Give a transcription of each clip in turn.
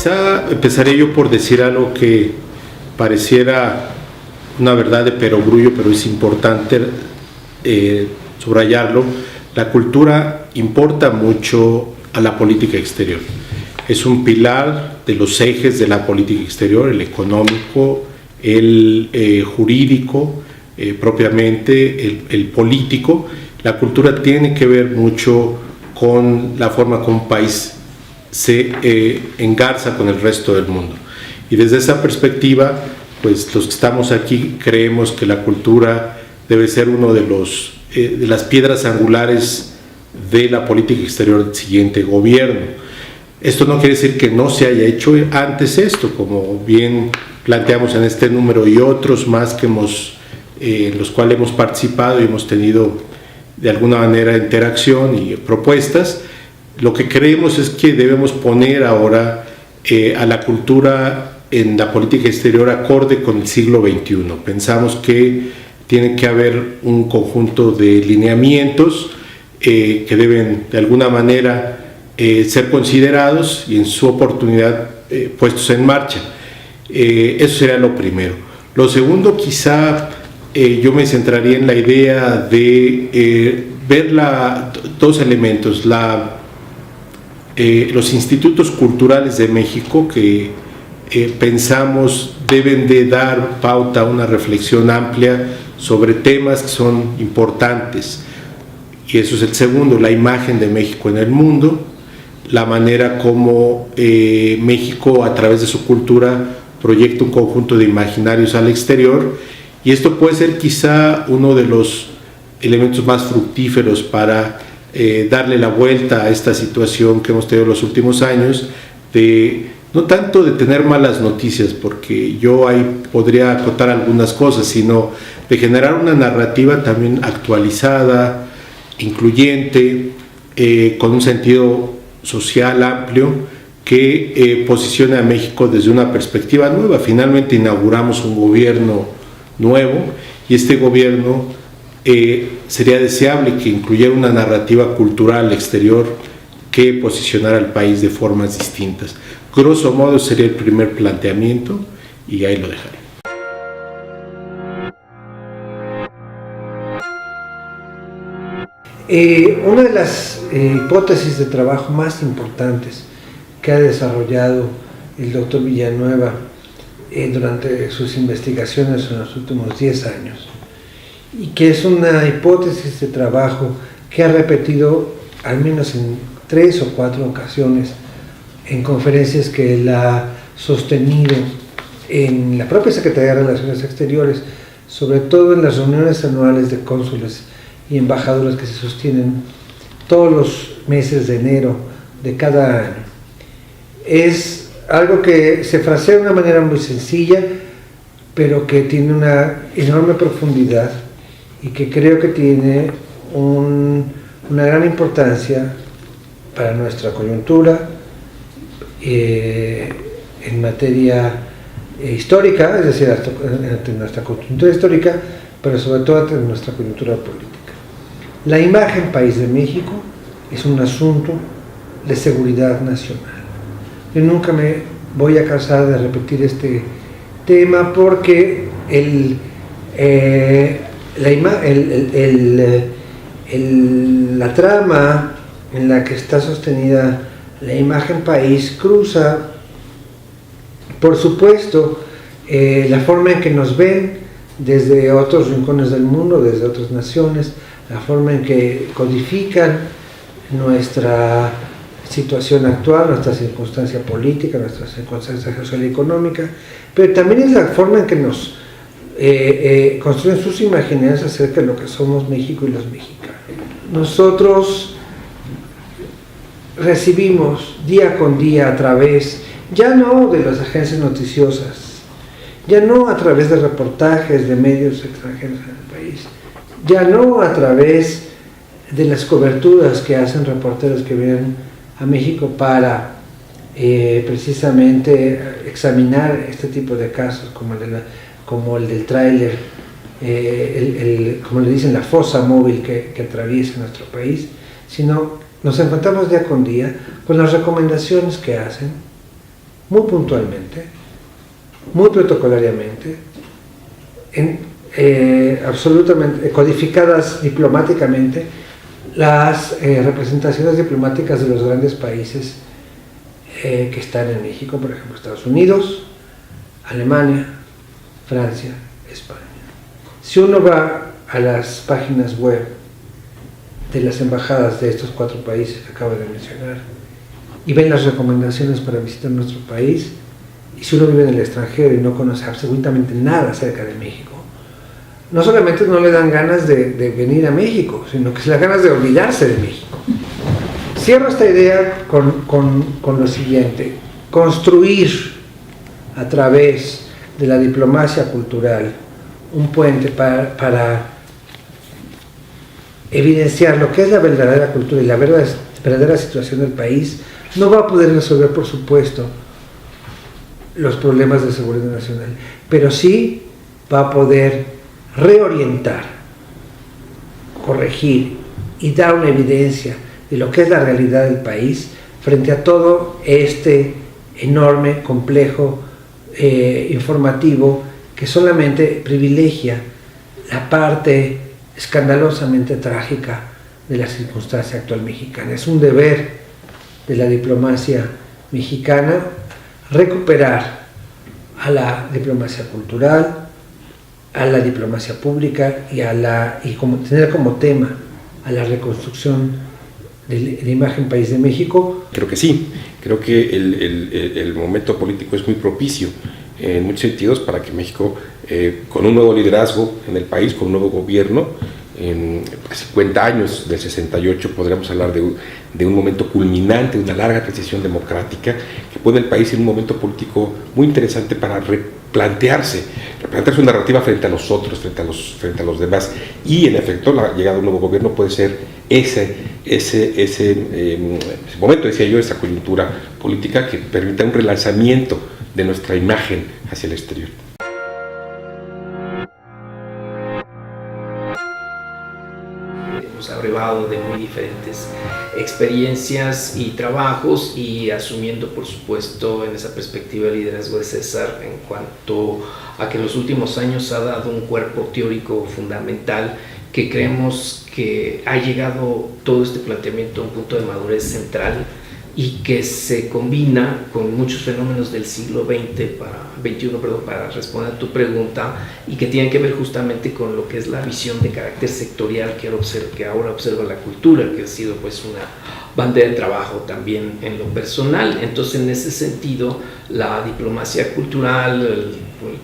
Quizá empezaré yo por decir algo que pareciera una verdad de perogrullo, pero es importante subrayarlo. La cultura importa mucho a la política exterior. Es un pilar de los ejes de la política exterior, el económico, el jurídico, propiamente el político. La cultura tiene que ver mucho con la forma como un país se engarza con el resto del mundo. Y desde esa perspectiva, pues los que estamos aquí creemos que la cultura debe ser uno de las piedras angulares de la política exterior del siguiente gobierno. Esto no quiere decir que no se haya hecho antes esto, como bien planteamos en este número y otros más que en los cuales hemos participado y hemos tenido de alguna manera interacción y propuestas. Lo que creemos es que debemos poner ahora a la cultura en la política exterior acorde con el siglo XXI. Pensamos que tiene que haber un conjunto de lineamientos que deben de alguna manera ser considerados y en su oportunidad puestos en marcha. Eso sería lo primero. Lo segundo, quizá yo me centraría en la idea de ver dos elementos, los institutos culturales de México que pensamos deben de dar pauta a una reflexión amplia sobre temas que son importantes, y eso es el segundo, la imagen de México en el mundo, la manera como México a través de su cultura proyecta un conjunto de imaginarios al exterior, y esto puede ser quizá uno de los elementos más fructíferos para darle la vuelta a esta situación que hemos tenido en los últimos años, no tanto de tener malas noticias, porque yo ahí podría acotar algunas cosas, sino de generar una narrativa también actualizada, incluyente, con un sentido social amplio, que posicione a México desde una perspectiva nueva. Finalmente inauguramos un gobierno nuevo, y este gobierno sería deseable que incluyera una narrativa cultural exterior que posicionara al país de formas distintas. Grosso modo sería el primer planteamiento, y ahí lo dejaré. Una de las hipótesis de trabajo más importantes que ha desarrollado el doctor Villanueva durante sus investigaciones en los últimos 10 años, y que es una hipótesis de trabajo que ha repetido al menos en 3 o 4 ocasiones en conferencias que él ha sostenido en la propia Secretaría de Relaciones Exteriores, sobre todo en las reuniones anuales de cónsules y embajadores que se sostienen todos los meses de enero de cada año. Es algo que se frasea de una manera muy sencilla, pero que tiene una enorme profundidad y que creo que tiene una gran importancia para nuestra coyuntura en materia histórica, es decir, en nuestra coyuntura histórica, pero sobre todo en nuestra coyuntura política. La imagen país de México es un asunto de seguridad nacional. Yo nunca me voy a cansar de repetir este tema, porque la trama en la que está sostenida la imagen país cruza, por supuesto, la forma en que nos ven desde otros rincones del mundo, desde otras naciones, la forma en que codifican nuestra situación actual, nuestra circunstancia política, nuestra circunstancia social y económica, pero también es la forma en que nos construyen sus imaginarios acerca de lo que somos México y los mexicanos. Nosotros recibimos día con día a través, ya no de las agencias noticiosas, ya no a través de reportajes de medios extranjeros en el país, ya no a través de las coberturas que hacen reporteros que vienen a México para precisamente examinar este tipo de casos, como el del tráiler, como le dicen, la fosa móvil que atraviesa nuestro país, sino nos enfrentamos día con día con las recomendaciones que hacen muy puntualmente, muy protocolariamente, absolutamente codificadas diplomáticamente las representaciones diplomáticas de los grandes países que están en México, por ejemplo, Estados Unidos, Alemania, Francia, España. Si uno va a las páginas web de las embajadas de estos 4 países que acabo de mencionar y ven las recomendaciones para visitar nuestro país, y si uno vive en el extranjero y no conoce absolutamente nada acerca de México, no solamente no le dan ganas de venir a México, sino que se le dan ganas de olvidarse de México. Cierro esta idea con lo siguiente: construir a través de la diplomacia cultural un puente para evidenciar lo que es la verdadera cultura y la verdadera situación del país, no va a poder resolver, por supuesto, los problemas de seguridad nacional, pero sí va a poder reorientar, corregir y dar una evidencia de lo que es la realidad del país frente a todo este enorme complejo informativo que solamente privilegia la parte escandalosamente trágica de la circunstancia actual mexicana. Es un deber de la diplomacia mexicana recuperar a la diplomacia cultural, a la diplomacia pública y tener como tema a la reconstrucción de la imagen país de México. Creo que sí, creo que el momento político es muy propicio en muchos sentidos para que México, con un nuevo liderazgo en el país, con un nuevo gobierno, en 50 años del 68 podríamos hablar de un momento culminante, de una larga transición democrática que pone el país en un momento político muy interesante para replantearse su narrativa frente a nosotros, frente a los demás, y en efecto la llegada de un nuevo gobierno puede ser ese momento, decía yo, esa coyuntura política que permita un relanzamiento de nuestra imagen hacia el exterior. Hemos abrevado de muy diferentes experiencias y trabajos, y asumiendo por supuesto en esa perspectiva el liderazgo de César en cuanto a que en los últimos años ha dado un cuerpo teórico fundamental que creemos que ha llegado todo este planteamiento a un punto de madurez central y que se combina con muchos fenómenos del siglo XXI para responder a tu pregunta, y que tienen que ver justamente con lo que es la visión de carácter sectorial que ahora observa la cultura, que ha sido pues una bandera de trabajo también en lo personal. Entonces, en ese sentido, la diplomacia cultural,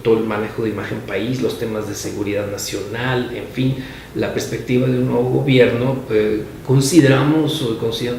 todo el manejo de imagen país, los temas de seguridad nacional, en fin, la perspectiva de un nuevo gobierno, consideran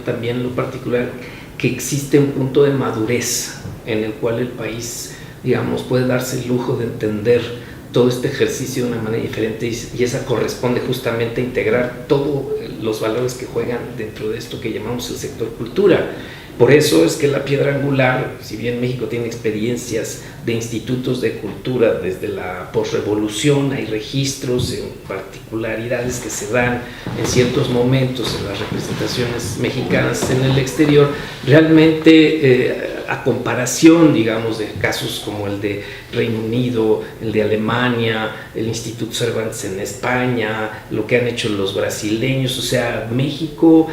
también en lo particular que existe un punto de madurez en el cual el país, digamos, puede darse el lujo de entender todo este ejercicio de una manera diferente, y esa corresponde justamente a integrar todos los valores que juegan dentro de esto que llamamos el sector cultura. Por eso es que la piedra angular, si bien México tiene experiencias de institutos de cultura desde la posrevolución, hay registros en particularidades que se dan en ciertos momentos en las representaciones mexicanas en el exterior, realmente a comparación, digamos, de casos como el de Reino Unido, el de Alemania, el Instituto Cervantes en España, lo que han hecho los brasileños, o sea, México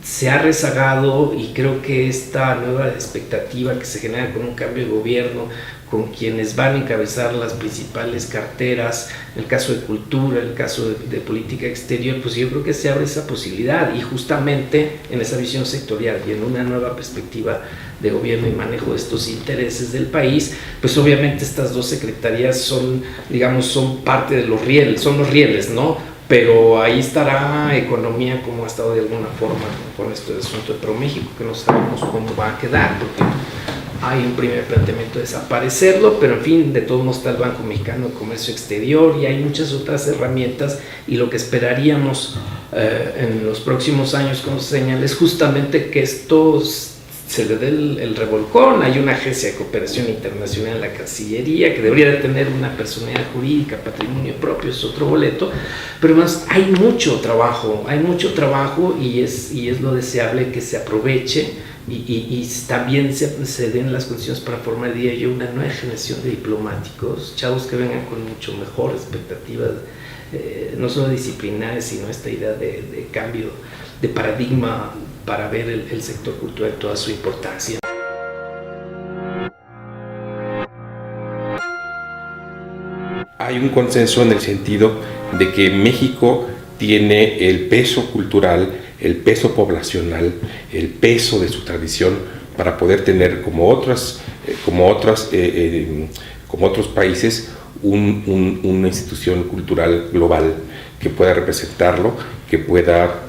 se ha rezagado, y creo que esta nueva expectativa que se genera con un cambio de gobierno, con quienes van a encabezar las principales carteras, el caso de cultura, el caso de política exterior, pues yo creo que se abre esa posibilidad, y justamente en esa visión sectorial y en una nueva perspectiva de gobierno y manejo de estos intereses del país, pues obviamente estas dos secretarías son, digamos, son parte de los rieles, son los rieles, ¿no? Pero ahí estará economía, como ha estado de alguna forma con este asunto de ProMéxico, que no sabemos cómo va a quedar, porque hay un primer planteamiento de desaparecerlo, pero en fin, de todos modos está el Banco Mexicano de Comercio Exterior y hay muchas otras herramientas, y lo que esperaríamos en los próximos años, como se señala, es justamente que esto se le dé el revolcón. Hay una agencia de cooperación internacional en la Cancillería que debería de tener una personalidad jurídica, patrimonio propio, es otro boleto, pero más hay mucho trabajo, y es lo deseable que se aproveche y también se den las condiciones para formar, diría yo, una nueva generación de diplomáticos, chavos que vengan con mucho mejor expectativa, no solo disciplinares, sino esta idea de cambio de paradigma para ver el sector cultural toda su importancia. Hay un consenso en el sentido de que México tiene el peso cultural, el peso poblacional, el peso de su tradición para poder tener, como otros países, una institución cultural global que pueda representarlo, que pueda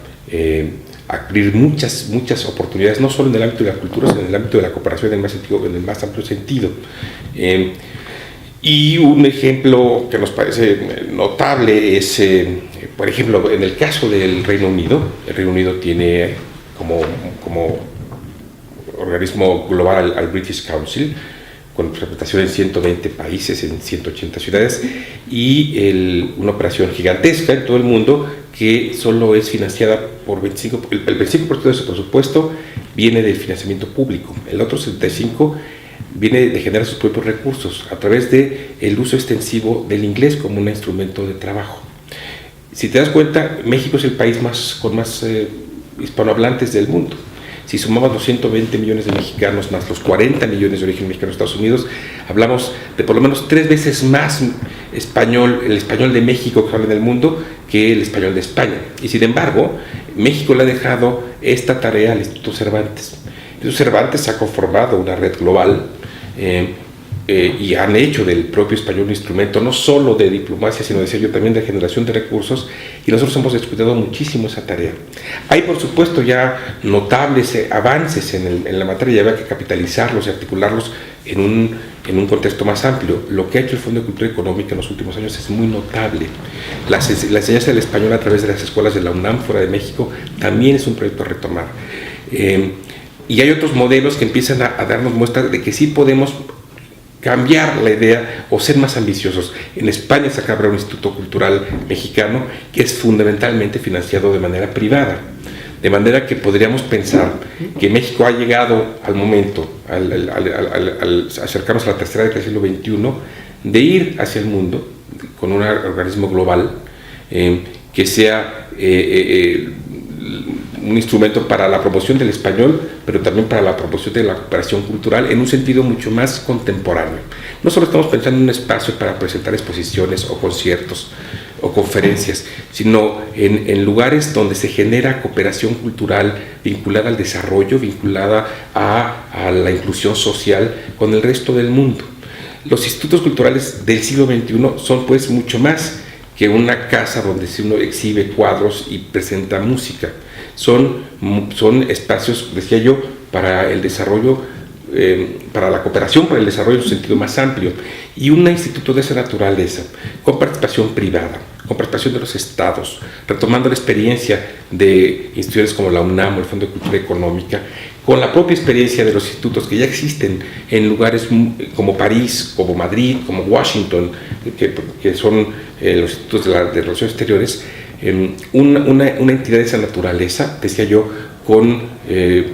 abrir muchas oportunidades, no solo en el ámbito de la cultura, sino en el ámbito de la cooperación en el más amplio sentido. Y un ejemplo que nos parece notable es, por ejemplo, en el caso del Reino Unido. El Reino Unido tiene como organismo global al British Council, con representación en 120 países, en 180 ciudades, y una operación gigantesca en todo el mundo que solo es financiada por el 25% de su presupuesto viene del financiamiento público, el otro 75% viene de generar sus propios recursos a través del uso extensivo del inglés como un instrumento de trabajo. Si te das cuenta, México es el país con más hispanohablantes del mundo. Si sumamos los 120 millones de mexicanos más los 40 millones de origen mexicano de Estados Unidos, hablamos de por lo menos 3 veces más el español de México que habla en el mundo que el español de España. Y sin embargo, México le ha dejado esta tarea al Instituto Cervantes. El Instituto Cervantes ha conformado una red global y han hecho del propio español un instrumento no solo de diplomacia, sino decía yo también de generación de recursos, y nosotros hemos descuidado muchísimo esa tarea. Hay por supuesto ya notables avances en la materia, y había que capitalizarlos y articularlos en un contexto más amplio. Lo que ha hecho el Fondo de Cultura Económica en los últimos años es muy notable. La enseñanza del español a través de las escuelas de la UNAM fuera de México también es un proyecto a retomar. Y hay otros modelos que empiezan a darnos muestra de que sí podemos cambiar la idea o ser más ambiciosos. En España se acaba un instituto cultural mexicano que es fundamentalmente financiado de manera privada, de manera que podríamos pensar que México ha llegado al momento, al acercarnos a la tercera década del siglo XXI, de ir hacia el mundo con un organismo global que sea un instrumento para la promoción del español, pero también para la promoción de la cooperación cultural en un sentido mucho más contemporáneo. No solo estamos pensando en un espacio para presentar exposiciones o conciertos o conferencias, sino en lugares donde se genera cooperación cultural vinculada al desarrollo, vinculada a la inclusión social con el resto del mundo. Los institutos culturales del siglo XXI son pues mucho más que una casa donde uno exhibe cuadros y presenta música. Son espacios, decía yo, para el desarrollo, para la cooperación, para el desarrollo en su sentido más amplio. Y un instituto de esa naturaleza, con participación privada, con participación de los estados, retomando la experiencia de instituciones como la UNAM o el Fondo de Cultura Económica, con la propia experiencia de los institutos que ya existen en lugares como París, como Madrid, como Washington, que son los institutos de relaciones exteriores. Una entidad de esa naturaleza, decía yo, con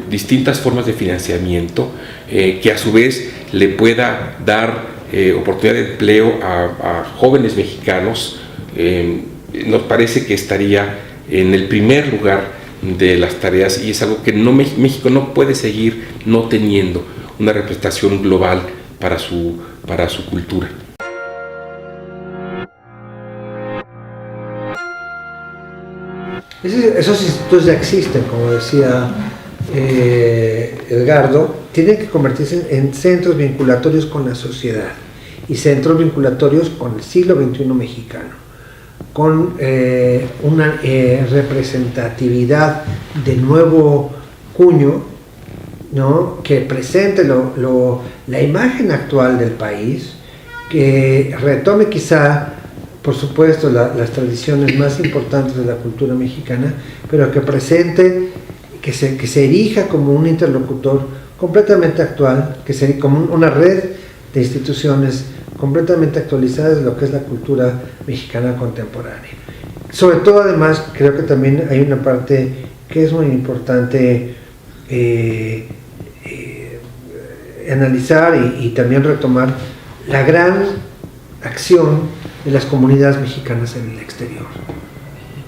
distintas formas de financiamiento, que a su vez le pueda dar oportunidad de empleo a jóvenes mexicanos, nos parece que estaría en el primer lugar de las tareas, y es algo que México no puede seguir no teniendo una representación global para su cultura. Esos institutos ya existen, como decía Edgardo, tienen que convertirse en centros vinculatorios con la sociedad y centros vinculatorios con el siglo XXI mexicano, con una representatividad de nuevo cuño, ¿no?, que presente la imagen actual del país, que retome quizá, por supuesto, las tradiciones más importantes de la cultura mexicana, pero que presente, que se erija como un interlocutor completamente actual, que sería como una red de instituciones completamente actualizadas de lo que es la cultura mexicana contemporánea. Sobre todo, además, creo que también hay una parte que es muy importante analizar y también retomar la gran acción de las comunidades mexicanas en el exterior.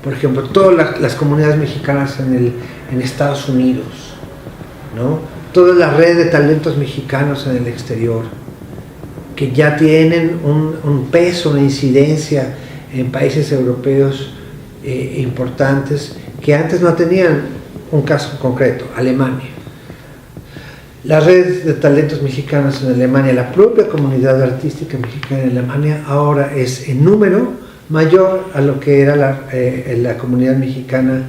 Por ejemplo, todas las comunidades mexicanas en Estados Unidos, ¿no? Toda la red de talentos mexicanos en el exterior, que ya tienen un peso, una incidencia en países europeos importantes, que antes no tenían. Un caso concreto, Alemania. La red de talentos mexicanos en Alemania, la propia comunidad artística mexicana en Alemania, ahora es en número mayor a lo que era la comunidad mexicana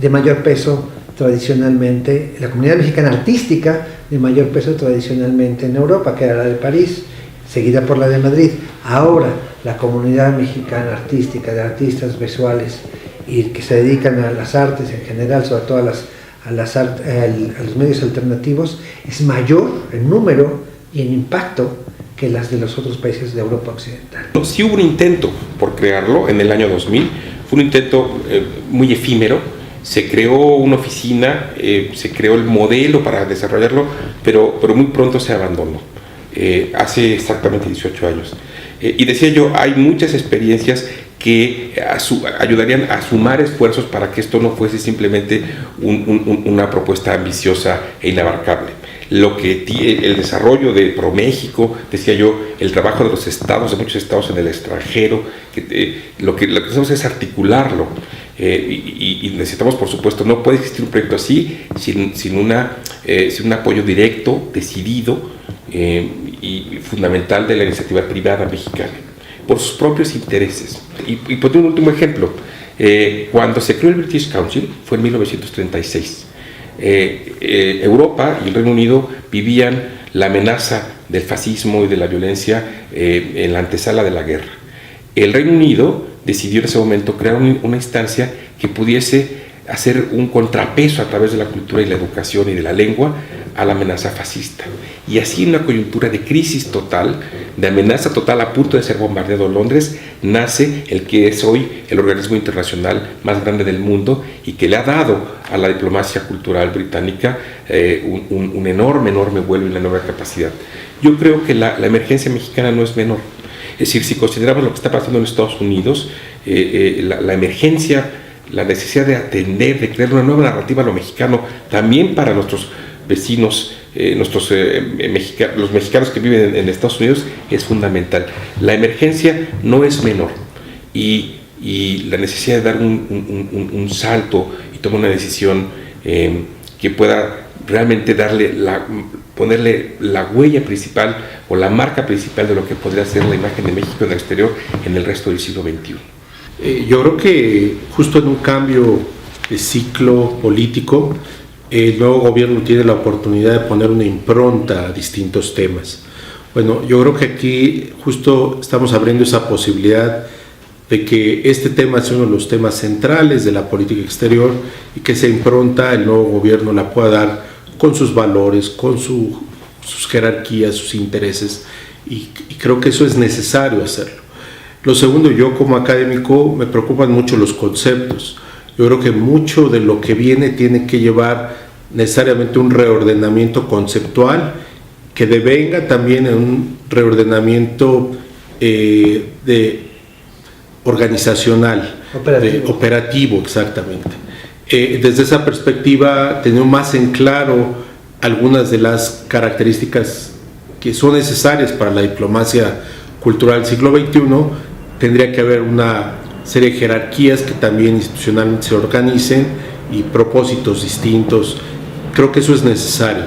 de mayor peso tradicionalmente, la comunidad mexicana artística de mayor peso tradicionalmente en Europa, que era la de París, seguida por la de Madrid. Ahora la comunidad mexicana artística, de artistas visuales y que se dedican a las artes en general, sobre todo a los medios alternativos, es mayor en número y en impacto que las de los otros países de Europa Occidental. Sí hubo un intento por crearlo en el año 2000, fue un intento muy efímero, se creó una oficina, se creó el modelo para desarrollarlo, pero muy pronto se abandonó, hace exactamente 18 años. Y decía yo, hay muchas experiencias que ayudarían a sumar esfuerzos para que esto no fuese simplemente una propuesta ambiciosa e inabarcable. El desarrollo de ProMéxico, decía yo, el trabajo de los estados, de muchos estados en el extranjero, lo que hacemos es articularlo. Y necesitamos, por supuesto, no puede existir un proyecto así sin un apoyo directo, decidido y fundamental de la iniciativa privada mexicana, por sus propios intereses. Y por un último ejemplo, cuando se creó el British Council, fue en 1936. Europa y el Reino Unido vivían la amenaza del fascismo y de la violencia en la antesala de la guerra. El Reino Unido decidió en ese momento crear una instancia que pudiese hacer un contrapeso a través de la cultura y la educación y de la lengua a la amenaza fascista. Y así, en una coyuntura de crisis total, de amenaza total a punto de ser bombardeado Londres, nace el que es hoy el organismo internacional más grande del mundo y que le ha dado a la diplomacia cultural británica un enorme vuelo y una enorme capacidad. Yo creo que la emergencia mexicana no es menor. Es decir, si consideramos lo que está pasando en Estados Unidos, la emergencia, la necesidad de atender, de crear una nueva narrativa a lo mexicano, también para nuestros vecinos, los mexicanos que viven en Estados Unidos, es fundamental. La emergencia no es menor y la necesidad de dar un salto y tomar una decisión que pueda realmente ponerle la huella principal o la marca principal de lo que podría ser la imagen de México en el exterior en el resto del siglo XXI. Yo creo que justo en un cambio de ciclo político, el nuevo gobierno tiene la oportunidad de poner una impronta a distintos temas. Bueno, yo creo que aquí justo estamos abriendo esa posibilidad de que este tema sea uno de los temas centrales de la política exterior y que esa impronta el nuevo gobierno la pueda dar con sus valores, con sus jerarquías, sus intereses, y creo que eso es necesario hacerlo. Lo segundo, yo como académico me preocupan mucho los conceptos. Yo creo que mucho de lo que viene tiene que llevar necesariamente un reordenamiento conceptual que devenga también en un reordenamiento organizacional, operativo exactamente. Desde esa perspectiva, tener más en claro algunas de las características que son necesarias para la diplomacia cultural del siglo XXI, tendría que haber una serie de jerarquías que también institucionalmente se organicen y propósitos distintos. Creo que eso es necesario.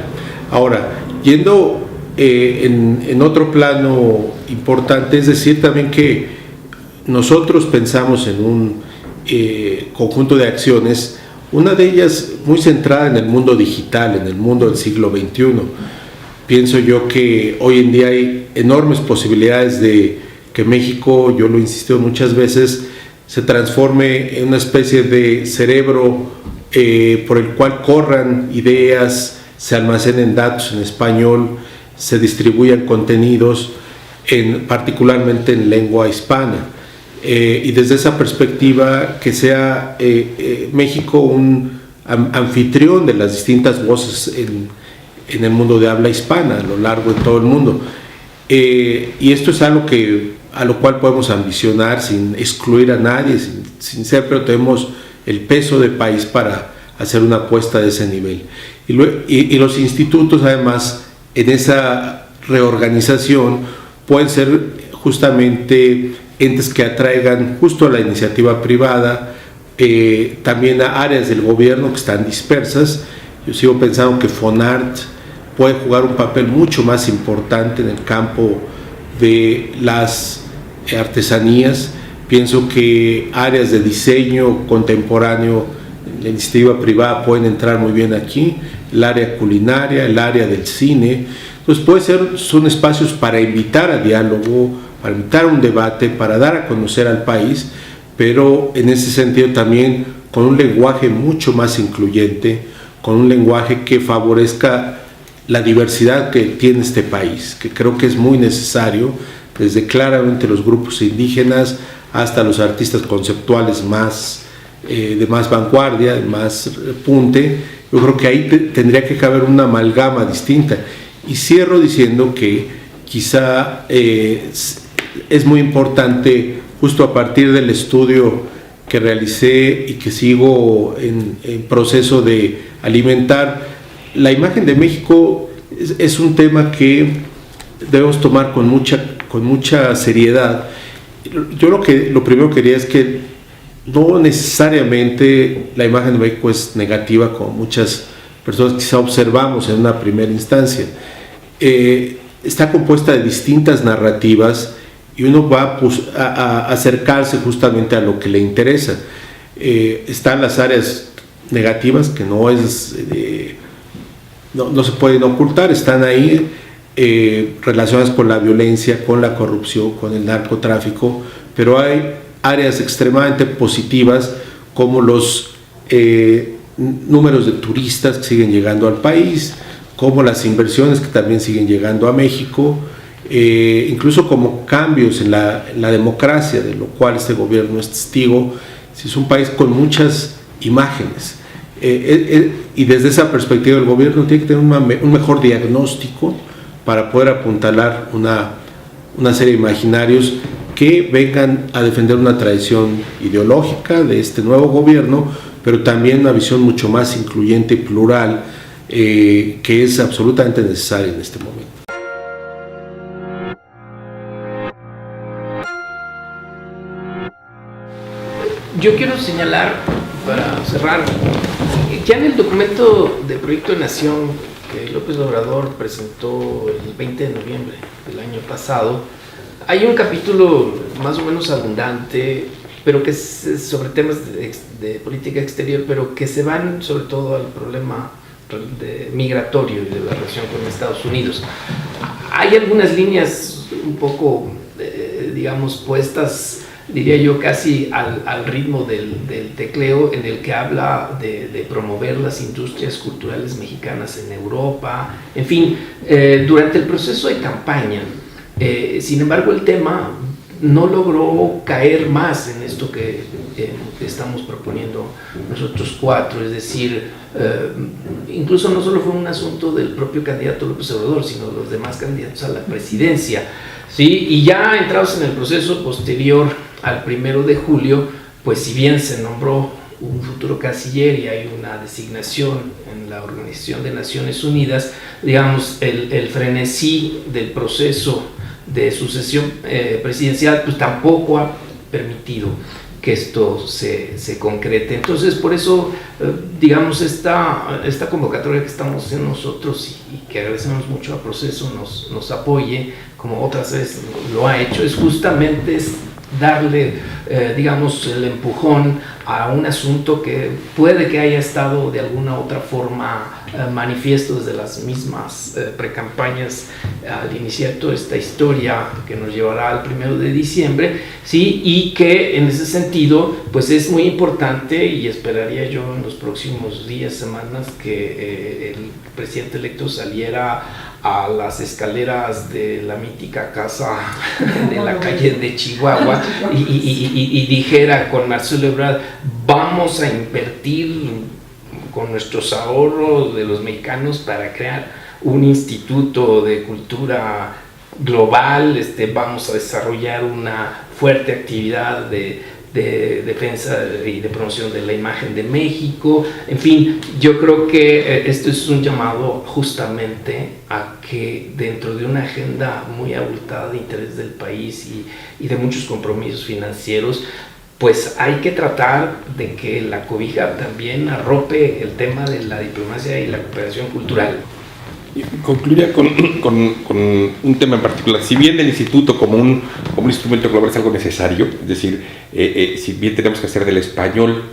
Ahora, yendo en otro plano importante, es decir también que nosotros pensamos en un conjunto de acciones, una de ellas muy centrada en el mundo digital, en el mundo del siglo XXI. Pienso yo que hoy en día hay enormes posibilidades de que México, yo lo he insistido muchas veces, se transforme en una especie de cerebro por el cual corran ideas, se almacenen datos en español, se distribuyan contenidos, particularmente en lengua hispana. Y desde esa perspectiva que sea México un anfitrión de las distintas voces en el mundo de habla hispana, a lo largo de todo el mundo. Y esto es algo a lo cual podemos ambicionar sin excluir a nadie, sin ser, pero tenemos el peso de país para hacer una apuesta de ese nivel. Y los institutos, además, en esa reorganización pueden ser justamente entes que atraigan justo a la iniciativa privada, también a áreas del gobierno que están dispersas. Yo sigo pensando que Fonart puede jugar un papel mucho más importante en el campo de las artesanías. Pienso que áreas de diseño contemporáneo, la iniciativa privada pueden entrar muy bien aquí, el área culinaria, el área del cine. Entonces son espacios para invitar a diálogo, para invitar a un debate, para dar a conocer al país, pero en ese sentido también con un lenguaje mucho más incluyente, con un lenguaje que favorezca la diversidad que tiene este país, que creo que es muy necesario, desde claramente los grupos indígenas hasta los artistas conceptuales de más vanguardia, de más punte. Yo creo que ahí tendría que caber una amalgama distinta. Y cierro diciendo que quizá es muy importante, justo a partir del estudio que realicé y que sigo en proceso de alimentar, la imagen de México es un tema que debemos tomar con mucha seriedad. Yo lo primero que quería es que no necesariamente la imagen de México es negativa, como muchas personas quizá observamos en una primera instancia. Está compuesta de distintas narrativas y uno va a acercarse justamente a lo que le interesa. Están las áreas negativas que no se pueden ocultar, están ahí, relacionadas con la violencia, con la corrupción, con el narcotráfico, pero hay áreas extremadamente positivas como los números de turistas que siguen llegando al país, como las inversiones que también siguen llegando a México, incluso como cambios en la democracia, de lo cual este gobierno es testigo. Es un país con muchas imágenes, y desde esa perspectiva el gobierno tiene que tener un mejor diagnóstico para poder apuntalar una serie de imaginarios que vengan a defender una tradición ideológica de este nuevo gobierno, pero también una visión mucho más incluyente y plural, que es absolutamente necesaria en este momento. Yo quiero señalar, para cerrar, ya en el documento de Proyecto de Nación que López Obrador presentó el 20 de noviembre del año pasado, hay un capítulo más o menos abundante, pero que es sobre temas de política exterior, pero que se van sobre todo al problema migratorio y de la relación con Estados Unidos. Hay algunas líneas un poco, digamos, puestas, diría yo, casi al ritmo del tecleo, en el que habla de promover las industrias culturales mexicanas en Europa, en fin, durante el proceso de campaña. Sin embargo, el tema no logró caer más en esto que estamos proponiendo nosotros cuatro, es decir, incluso no solo fue un asunto del propio candidato López Obrador, sino los demás candidatos a la presidencia, ¿sí? Y ya entrados en el proceso posterior al 1 de julio, pues si bien se nombró un futuro canciller y hay una designación en la Organización de Naciones Unidas, digamos, el frenesí del proceso de sucesión presidencial pues tampoco ha permitido que esto se concrete. Entonces, por eso, digamos, esta convocatoria que estamos haciendo nosotros y que agradecemos mucho al proceso nos apoye, como otras veces lo ha hecho, es justamente darle, digamos, el empujón a un asunto que puede que haya estado de alguna otra forma manifiesto desde las mismas precampañas al iniciar toda esta historia que nos llevará al 1 de diciembre, ¿sí? Y que en ese sentido pues es muy importante, y esperaría yo en los próximos días, semanas, que el presidente electo saliera a las escaleras de la mítica casa de la calle de Chihuahua y dijera con Marcelo Ebrard: vamos a invertir con nuestros ahorros de los mexicanos para crear un instituto de cultura global, vamos a desarrollar una fuerte actividad de defensa y de promoción de la imagen de México. En fin, yo creo que esto es un llamado justamente a que dentro de una agenda muy abultada de interés del país y de muchos compromisos financieros, pues hay que tratar de que la cobija también arrope el tema de la diplomacia y la cooperación cultural. Concluiría con un tema en particular. Si bien el instituto como un instrumento global es algo necesario, es decir, si bien tenemos que hacer del español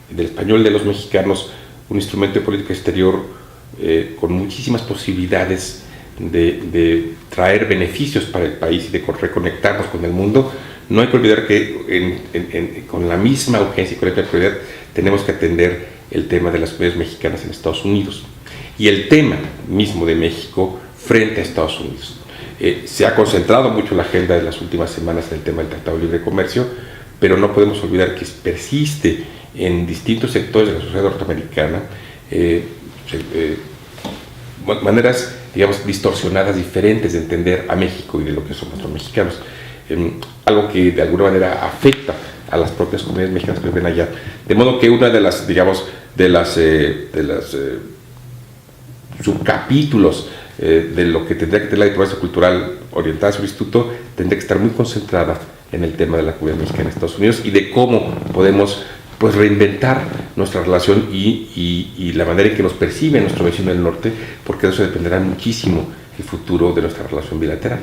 de los mexicanos un instrumento de política exterior con muchísimas posibilidades de traer beneficios para el país y de reconectarnos con el mundo, no hay que olvidar que con la misma urgencia y con la misma prioridad tenemos que atender el tema de las comunidades mexicanas en Estados Unidos y el tema mismo de México frente a Estados Unidos. Se ha concentrado mucho la agenda de las últimas semanas en el tema del Tratado de Libre Comercio, pero no podemos olvidar que persiste en distintos sectores de la sociedad norteamericana maneras, digamos, distorsionadas, diferentes de entender a México y de lo que somos los mexicanos. Algo que de alguna manera afecta a las propias comunidades mexicanas que viven allá. De modo que una de las, digamos, subcapítulos de lo que tendría que tener la diplomacia cultural orientada hacia el instituto tendría que estar muy concentrada en el tema de la comunidad mexicana en Estados Unidos y de cómo podemos, pues, reinventar nuestra relación y la manera en que nos percibe nuestro vecino del norte, porque de eso dependerá muchísimo el futuro de nuestra relación bilateral.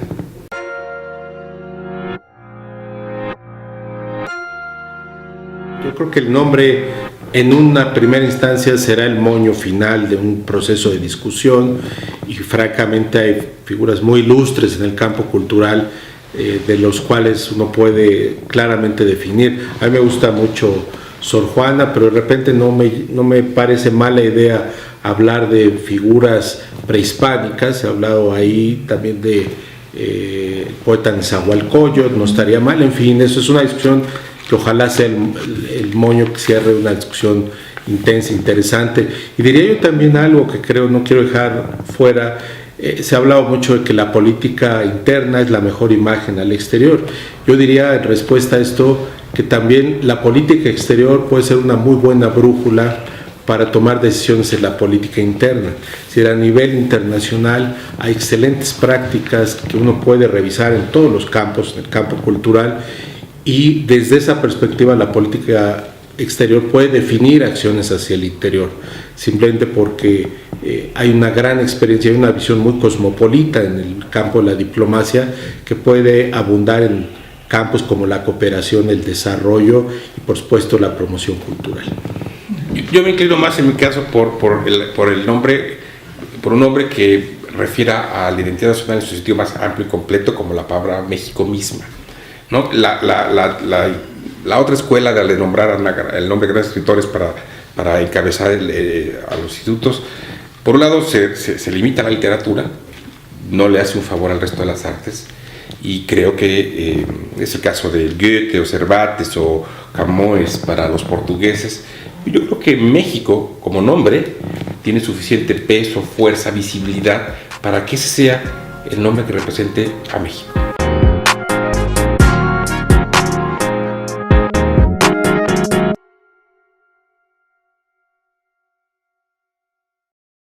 Yo creo que el nombre en una primera instancia será el moño final de un proceso de discusión y francamente hay figuras muy ilustres en el campo cultural de los cuales uno puede claramente definir. A mí me gusta mucho Sor Juana, pero de repente no me parece mala idea hablar de figuras prehispánicas. Se ha hablado ahí también de poeta Nezahualcóyotl, no estaría mal. En fin, eso es una discusión que ojalá sea el moño que cierre una discusión intensa, interesante. Y diría yo también algo que creo, no quiero dejar fuera, se ha hablado mucho de que la política interna es la mejor imagen al exterior. Yo diría en respuesta a esto que también la política exterior puede ser una muy buena brújula para tomar decisiones en la política interna. Es decir, a nivel internacional hay excelentes prácticas que uno puede revisar en todos los campos, en el campo cultural, y desde esa perspectiva la política exterior puede definir acciones hacia el interior, simplemente porque hay una gran experiencia, hay una visión muy cosmopolita en el campo de la diplomacia que puede abundar en campos como la cooperación, el desarrollo y por supuesto la promoción cultural. Yo me inclino más en mi caso por un nombre que refiera a la identidad nacional en su sentido más amplio y completo, como la palabra México misma, ¿no? La otra escuela de nombrar el nombre de grandes escritores para encabezar a los institutos, por un lado se limita a la literatura, no le hace un favor al resto de las artes, y creo que es el caso de Goethe o Cervantes o Camões para los portugueses. Yo creo que México como nombre tiene suficiente peso, fuerza, visibilidad para que ese sea el nombre que represente a México.